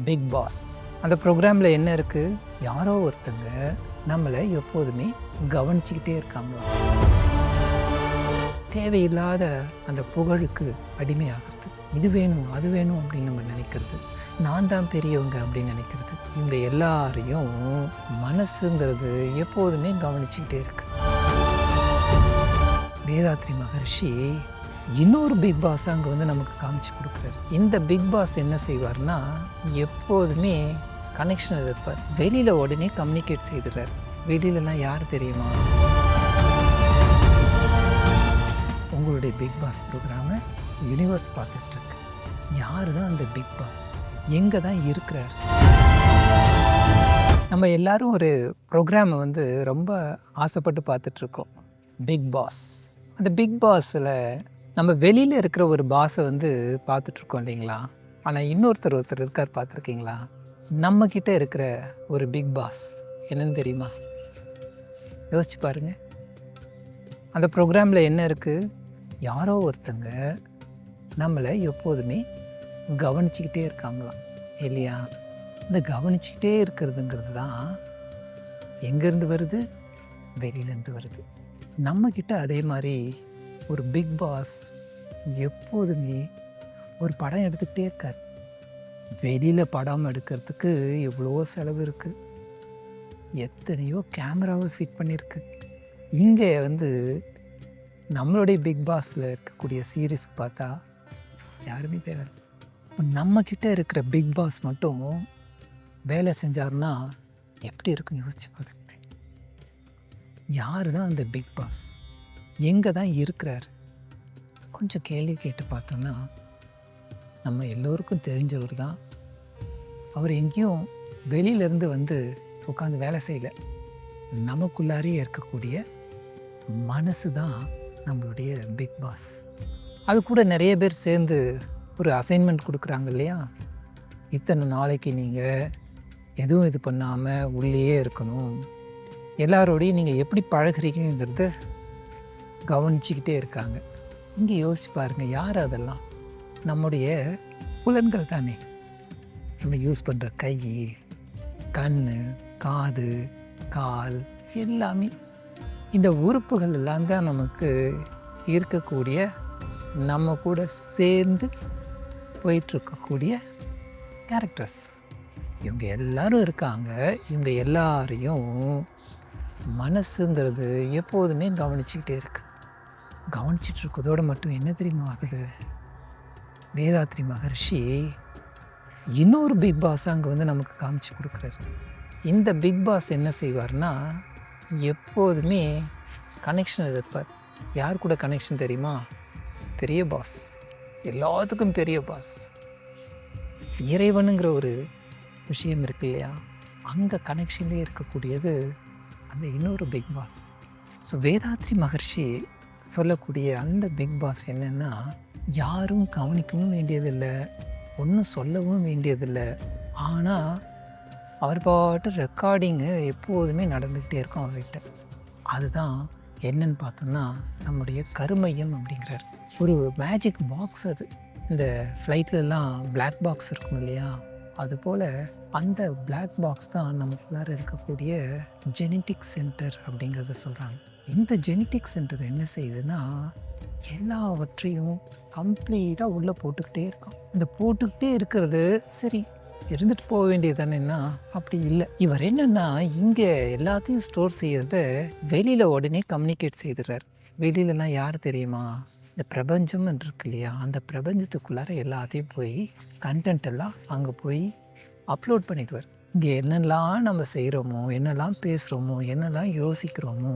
Big pass. அந்த ப்ரோக்ராமில் என்ன இருக்குது, யாரோ ஒருத்தங்க நம்மளை எப்போதுமே கவனிச்சுக்கிட்டே இருக்காங்க. தேவையில்லாத அந்த புகழுக்கு அடிமையாகிறது. இது வேணும் அது வேணும் அப்படின்னு நம்ம நினைக்கிறது, நான் தான் பெரியவங்க அப்படின்னு நினைக்கிறது. இவங்க எல்லாரையும் மனசுங்கிறது எப்போதுமே கவனிச்சுக்கிட்டே இருக்கு. வேதாத்ரி மகர்ஷி இன்னொரு பிக் பாஸ் அங்கே வந்து நமக்கு காமிச்சு கொடுக்குறாரு. இந்த பிக் பாஸ் என்ன செய்வார்னா, எப்போதுமே கனெக்ஷன் இருப்பார். வெளியில் உடனே கம்யூனிகேட் செய்துறாரு. வெளியிலலாம் யார் தெரியுமா? உங்களுடைய பிக் பாஸ் ப்ரோக்ராமை யூனிவர்ஸ் பார்த்துட்ருக்கு. யார் தான் அந்த பிக் பாஸ்? எங்கே தான் இருக்கிறார்? நம்ம எல்லாரும் ஒரு ப்ரோக்ராமை வந்து ரொம்ப ஆசைப்பட்டு பார்த்துட்ருக்கோம், பிக் பாஸ். அந்த பிக் பாஸில் நம்ம வெளியில் இருக்கிற ஒரு பாஸை வந்து பார்த்துட்ருக்கோம் இல்லைங்களா? ஆனால் ஒருத்தர் இருக்கார், பார்த்துருக்கீங்களா? நம்மக்கிட்ட இருக்கிற ஒரு பிக் பாஸ் என்னன்னு தெரியுமா? யோசிச்சு பாருங்கள். அந்த ப்ரோக்ராமில் என்ன இருக்குது, யாரோ ஒருத்தங்க நம்மளை எப்போதுமே கவனிச்சிக்கிட்டே இருக்காங்களாம், இல்லையா? இந்த கவனிச்சிக்கிட்டே இருக்கிறதுங்கிறது தான் எங்கேருந்து வருது? வெளியிலேருந்து வருது. நம்மக்கிட்ட அதே மாதிரி ஒரு பிக் பாஸ் எப்போதுமே ஒரு படம் எடுத்துக்கிட்டே இருக்கார். வெளியில் படம் எடுக்கிறதுக்கு எவ்வளோ செலவு இருக்குது, எத்தனையோ கேமராவை ஃபிட் பண்ணியிருக்கு. இங்கே வந்து நம்மளுடைய பிக் பாஸில் இருக்கக்கூடிய சீரீஸ்க்கு பார்த்தா யாருமே தேவை. நம்மக்கிட்ட இருக்கிற பிக் பாஸ் மட்டும் வேலை செஞ்சார்னா எப்படி இருக்குன்னு யோசிச்சு பாருங்க. யார் தான் அந்த பிக் பாஸ்? எங்கே தான் இருக்கிறார்? கொஞ்சம் கேள்வி கேட்டு பார்த்தோம்னா நம்ம எல்லோருக்கும் தெரிஞ்சவர் தான். அவர் எங்கேயும் வெளியிலேருந்து வந்து உட்காந்து வேலை செய்யலை. நமக்குள்ளாரே இருக்கக்கூடிய மனசு தான் நம்மளுடைய பிக் பாஸ். அது கூட நிறைய பேர் சேர்ந்து ஒரு அசைன்மெண்ட் கொடுக்குறாங்க இல்லையா? இத்தனை நாளைக்கு நீங்கள் எதுவும் இது பண்ணாமல் உள்ளேயே இருக்கணும், எல்லாரோடையும் நீங்கள் எப்படி பழகிறீங்கிறது கவனிச்சிக்கிட்டே இருக்காங்க. இங்கே யோசிச்சு பாருங்கள், யார் அதெல்லாம்? நம்முடைய புலன்கள் தானே. நம்ம யூஸ் பண்ணுற கை, கண், காது, கால் எல்லாமே, இந்த உறுப்புகள் எல்லாம் தான் நமக்கு இருக்கக்கூடிய, நம்ம கூட சேர்ந்து போயிட்டுருக்கக்கூடிய கேரக்டர்ஸ். இவங்க எல்லாரும் இருக்காங்க. இவங்க எல்லாரையும் மனசுங்கிறது எப்போதுமே கவனிச்சிக்கிட்டே இருக்கு. கவனிச்சிட்டு இருக்கிறதோடு மட்டும் என்ன தெரியுமா ஆகுது? வேதாத்ரி மகர்ஷி இன்னொரு பிக் பாஸ் அங்கே வந்து நமக்கு காமிச்சு கொடுக்குறாரு. இந்த பிக் பாஸ் என்ன செய்வார்னா, எப்போதுமே கனெக்ஷன் இருப்பார். யார் கூட கனெக்ஷன் தெரியுமா? பெரிய பாஸ், எல்லாத்துக்கும் பெரிய பாஸ். இறைவனுங்கிற ஒரு விஷயம் இருக்கு இல்லையா? அங்கே கனெக்ஷன்லேயே இருக்கக்கூடியது அந்த இன்னொரு பிக் பாஸ். ஸோ வேதாத்ரி மகர்ஷி சொல்லக்கூடிய அந்த பிக் பாஸ் என்னென்னா, யாரும் கவனிக்கவும் வேண்டியதில்லை, ஒன்றும் சொல்லவும் வேண்டியதில்லை. ஆனால் அவர் பாட்டு ரெக்கார்டிங்கு எப்போதுமே நடந்துக்கிட்டே இருக்கும் அவர்கிட்ட. அதுதான் என்னன்னு பார்த்தோம்னா நம்முடைய கருமையம் அப்படிங்கிறார். ஒரு மேஜிக் பாக்ஸ் அது. இந்த ஃப்ளைட்லலாம் பிளாக் பாக்ஸ் இருக்கும் இல்லையா? அதுபோல் அந்த பிளாக் பாக்ஸ் தான் நமக்குள்ளார இருக்கக்கூடிய ஜெனட்டிக் சென்டர் அப்படிங்கிறத சொல்கிறாங்க. இந்த ஜெனட்டிக் சென்டர் என்ன செய்யுதுன்னா, எல்லாவற்றையும் கம்ப்ளீட்டாக உள்ளே போட்டுக்கிட்டே இருக்கும். இந்த போட்டுக்கிட்டே இருக்கிறது சரி இருந்துட்டு போக வேண்டியது தானேன்னா, அப்படி இல்லை. இவர் என்னென்னா, இங்கே எல்லாத்தையும் ஸ்டோர் செய்யறத வெளியில் உடனே கம்யூனிகேட் செய்துறார். வெளியிலலாம் யார் தெரியுமா? இந்த பிரபஞ்சம் இருக்கு இல்லையா? அந்த பிரபஞ்சத்துக்குள்ளார எல்லாத்தையும் போய் கண்டென்ட் எல்லாம் அங்கே போய் அப்லோட் பண்ணிடுவார். இங்கே என்னெல்லாம் நம்ம செய்கிறோமோ, என்னெல்லாம் பேசுகிறோமோ, என்னெல்லாம் யோசிக்கிறோமோ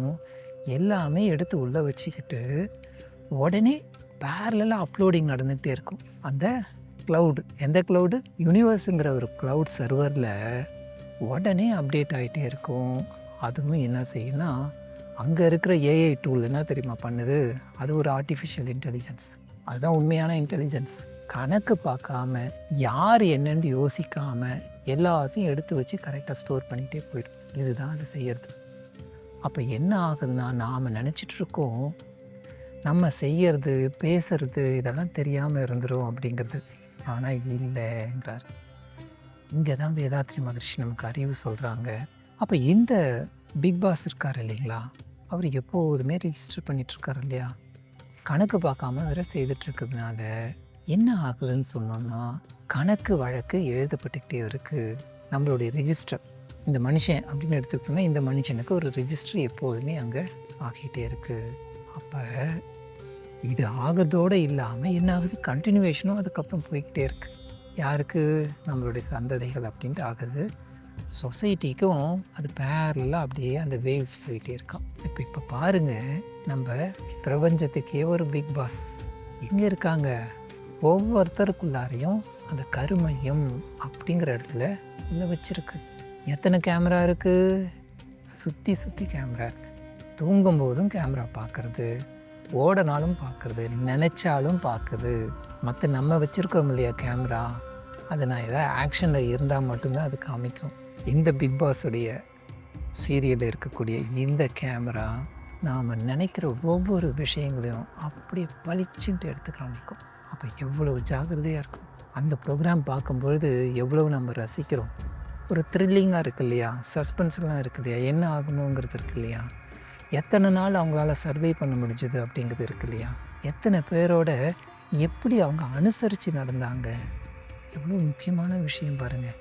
எல்லாமே எடுத்து உள்ளே வச்சுக்கிட்டு உடனே பேரலாக அப்லோடிங் நடந்துகிட்டே இருக்கும். அந்த க்ளவுடு, எந்த க்ளவுடு? யூனிவர்ஸுங்கிற ஒரு க்ளவுட் சர்வரில் உடனே அப்டேட் ஆகிட்டே இருக்கும். அதுவும் என்ன செய்யும்னா, அங்கே இருக்கிற ஏஐ டூல் என்ன தெரியுமா பண்ணுது? அது ஒரு ஆர்டிஃபிஷியல் இன்டெலிஜென்ஸ். அதுதான் உண்மையான இன்டெலிஜென்ஸ். கணக்கு பார்க்காம, யார் என்னென்னு யோசிக்காமல் எல்லாத்தையும் எடுத்து வச்சு கரெக்டாக ஸ்டோர் பண்ணிகிட்டே போயிடும். இதுதான் அது செய்கிறது. அப்போ என்ன ஆகுதுன்னா, நாம் நினச்சிட்ருக்கோம் நம்ம செய்கிறது, பேசுறது இதெல்லாம் தெரியாமல் இருந்துரும் அப்படிங்கிறது. ஆனால் இல்லைங்கிறார். இங்கே தான் வேதாத்ரி மகரிஷி நமக்கு அறிவு சொல்கிறாங்க. அப்போ இந்த பிக் பாஸ் இருக்கார் இல்லைங்களா, அவர் எப்போதுமே ரிஜிஸ்டர் பண்ணிகிட்ருக்காரு இல்லையா, கணக்கு பார்க்காம வேற செய்துட்ருக்கிறதுனால என்ன ஆகுதுன்னு சொன்னோன்னா, கணக்கு வழக்கு எழுதப்பட்டுக்கிட்டே இருக்குது. நம்மளுடைய ரிஜிஸ்டர் இந்த மனுஷன் அப்படின்னு எடுத்துக்கிட்டோம்னா, இந்த மனுஷனுக்கு ஒரு ரிஜிஸ்டர் எப்போதுமே அங்கே ஆகிட்டே இருக்குது. அப்போ இது ஆகிறதோடு இல்லாமல் என்ன ஆகுது, கண்டினியூவேஷனும் அதுக்கப்புறம் போய்கிட்டே இருக்குது. யாருக்கு, நம்மளுடைய சந்ததிகள் அப்படின்ட்டு ஆகுது. சொசைட்டிக்கும் அது பேரலாக அப்படியே அந்த வேவ்ஸ் போயிட்டே இருக்கான். இப்போ பாருங்கள், நம்ம பிரபஞ்சத்துக்கே ஒரு பிக் பாஸ் எங்கே இருக்காங்க, ஒவ்வொருத்தருக்குள்ளாரையும் அந்த கருமையம் அப்படிங்கிற இடத்துல உள்ள வச்சுருக்கு. எத்தனை கேமரா இருக்குது, சுற்றி சுற்றி கேமரா இருக்குது. தூங்கும்போதும் கேமரா பார்க்குறது, ஓடனாலும் பார்க்குறது, நினச்சாலும் பார்க்குது. மற்ற நம்ம வச்சுருக்கோம் இல்லையா கேமரா, அது நான் எதாவது ஆக்ஷனில் இருந்தால் மட்டும்தான் அது காமிக்கும். இந்த பிக் பாஸுடைய சீரியலில் இருக்கக்கூடிய இந்த கேமரா நாம் நினைக்கிற ஒவ்வொரு விஷயங்களையும் அப்படியே பளிச்சுட்டு எடுத்து காமிக்கும். அப்போ எவ்வளோ ஜாக்கிரதையாக இருக்கும். அந்த ப்ரோக்ராம் பார்க்கும்பொழுது எவ்வளோ நம்ம ரசிக்கிறோம். ஒரு த்ரில்லிங்காக இருக்குது இல்லையா, சஸ்பென்ஸ்லாம் இருக்குது இல்லையா, என்ன ஆகணுங்கிறது இருக்குது இல்லையா, எத்தனை நாள் அவங்களால சர்வை பண்ண முடிஞ்சது அப்படிங்கிறது இருக்குது இல்லையா, எத்தனை பேரோட எப்படி அவங்க அனுசரித்து நடந்தாங்க, எவ்வளோ முக்கியமான விஷயம் பாருங்கள்.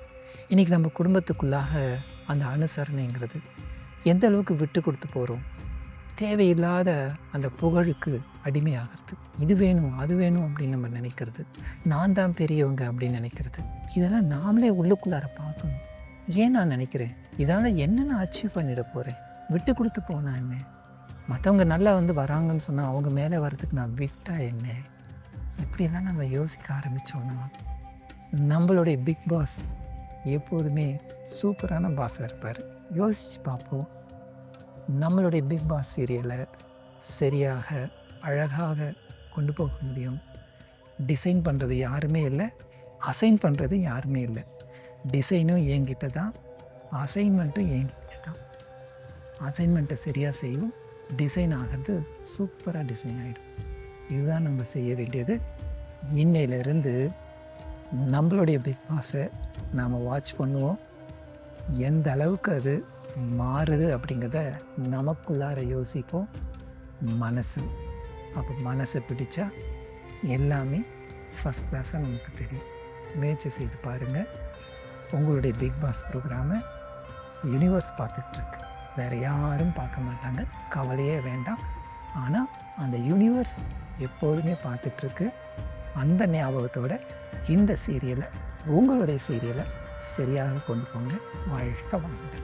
இன்றைக்கி நம்ம குடும்பத்துக்குள்ளாக அந்த அனுசரணைங்கிறது எந்த அளவுக்கு விட்டு கொடுத்து போகிறோம். தேவையில்லாத அந்த புகழுக்கு அடிமையாகிறது. இது வேணும் அது வேணும் அப்படின்னு நம்ம நினைக்கிறது, நான் தான் பெரியவங்க அப்படின்னு நினைக்கிறது. இதெல்லாம் நாமளே உள்ளுக்குள்ளார பார்க்கணும். ஏன் நான் நினைக்கிறேன், இதனால் என்ன நான் அச்சீவ் பண்ணிட போகிறேன், விட்டு கொடுத்து போனா என்ன, மற்றவங்க நல்லா வராங்கன்னு சொன்னால் அவங்க மேலே வரதுக்கு நான் விட்டா என்ன, இப்படியெல்லாம் நம்ம யோசிக்க ஆரம்பித்தோன்னா நம்மளுடைய பிக் பாஸ் எப்போதுமே சூப்பரான பாஸாக இருப்பார். யோசித்து பார்ப்போம், நம்மளுடைய பிக் பாஸ் சீரியலை சரியாக அழகாக கொண்டு போக முடியும். டிசைன் பண்ணுறது யாருமே இல்லை, அசைன் பண்ணுறது யாருமே இல்லை. டிசைனும் என்கிட்ட தான், அசைன்மெண்ட்டும் என்கிட்ட தான். அசைன்மெண்ட்டை சரியாக செய்வோம், டிசைன் ஆகிறது சூப்பராக டிசைன் ஆகிடும். இதுதான் நம்ம செய்ய வேண்டியது. இன்னையிலேருந்து நம்மளுடைய பிக் பாஸை நாம் வாட்ச் பண்ணுவோம். எந்த அளவுக்கு அது மாறுது அப்படிங்கிறத நமக்குள்ளார யோசிப்போம். மனசு, அப்போ மனசை பிடிச்சா எல்லாமே ஃபஸ்ட் கிளாஸாக நமக்கு தெரியும். முயற்சி செய்து பாருங்கள். உங்களுடைய பிக் பாஸ் ப்ரோக்ராமை யூனிவர்ஸ் பார்த்துட்ருக்கு, வேறு யாரும் பார்க்க மாட்டாங்க, கவலையே வேண்டாம். ஆனால் அந்த யூனிவர்ஸ் எப்போதுமே பார்த்துட்ருக்கு. அந்த ஞாபகத்தோடு இந்த சீரியலை, உங்களுடைய சீரியலை சரியாக கொண்டு போங்க. வாழ்க வாழ்க.